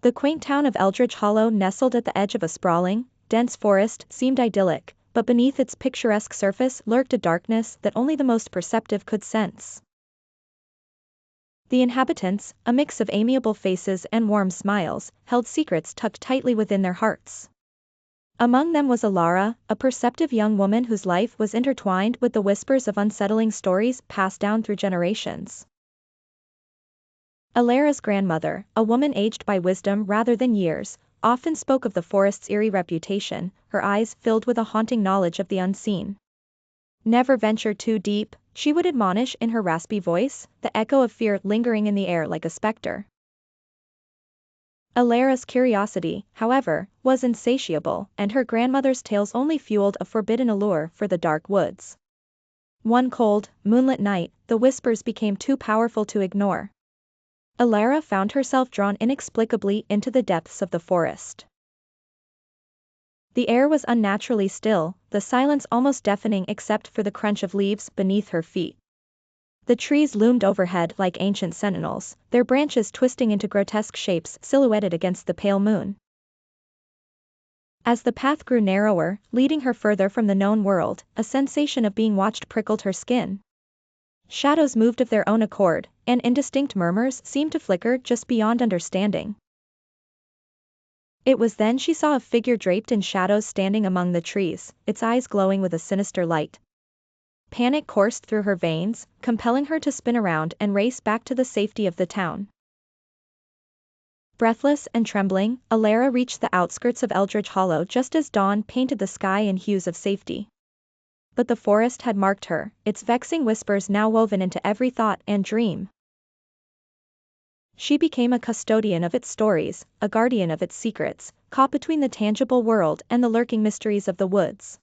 The quaint town of Eldridge Hollow, nestled at the edge of a sprawling, dense forest, seemed idyllic, but beneath its picturesque surface lurked a darkness that only the most perceptive could sense. The inhabitants, a mix of amiable faces and warm smiles, held secrets tucked tightly within their hearts. Among them was Elara, a perceptive young woman whose life was intertwined with the whispers of unsettling stories passed down through generations. Elara's grandmother, a woman aged by wisdom rather than years, often spoke of the forest's eerie reputation, her eyes filled with a haunting knowledge of the unseen. "Never venture too deep," she would admonish in her raspy voice, the echo of fear lingering in the air like a specter. Elara's curiosity, however, was insatiable, and her grandmother's tales only fueled a forbidden allure for the dark woods. One cold, moonlit night, the whispers became too powerful to ignore. Elara found herself drawn inexplicably into the depths of the forest. The air was unnaturally still, the silence almost deafening except for the crunch of leaves beneath her feet. The trees loomed overhead like ancient sentinels, their branches twisting into grotesque shapes silhouetted against the pale moon. As the path grew narrower, leading her further from the known world, a sensation of being watched prickled her skin. Shadows moved of their own accord, and indistinct murmurs seemed to flicker just beyond understanding. It was then she saw a figure draped in shadows standing among the trees, its eyes glowing with a sinister light. Panic coursed through her veins, compelling her to spin around and race back to the safety of the town. Breathless and trembling, Elara reached the outskirts of Eldridge Hollow just as dawn painted the sky in hues of safety. But the forest had marked her, its vexing whispers now woven into every thought and dream. She became a custodian of its stories, a guardian of its secrets, caught between the tangible world and the lurking mysteries of the woods.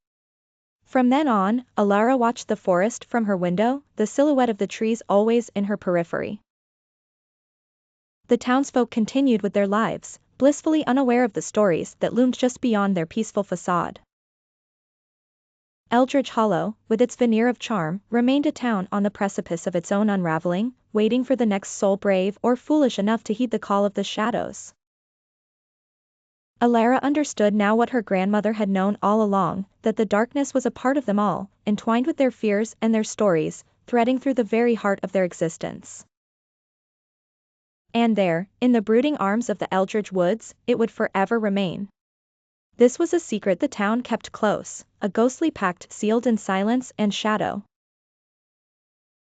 From then on, Elara watched the forest from her window, the silhouette of the trees always in her periphery. The townsfolk continued with their lives, blissfully unaware of the stories that loomed just beyond their peaceful facade. Eldridge Hollow, with its veneer of charm, remained a town on the precipice of its own unraveling, waiting for the next soul brave or foolish enough to heed the call of the shadows. Elara understood now what her grandmother had known all along, that the darkness was a part of them all, entwined with their fears and their stories, threading through the very heart of their existence. And there, in the brooding arms of the Eldridge woods, it would forever remain. This was a secret the town kept close, a ghostly pact sealed in silence and shadow.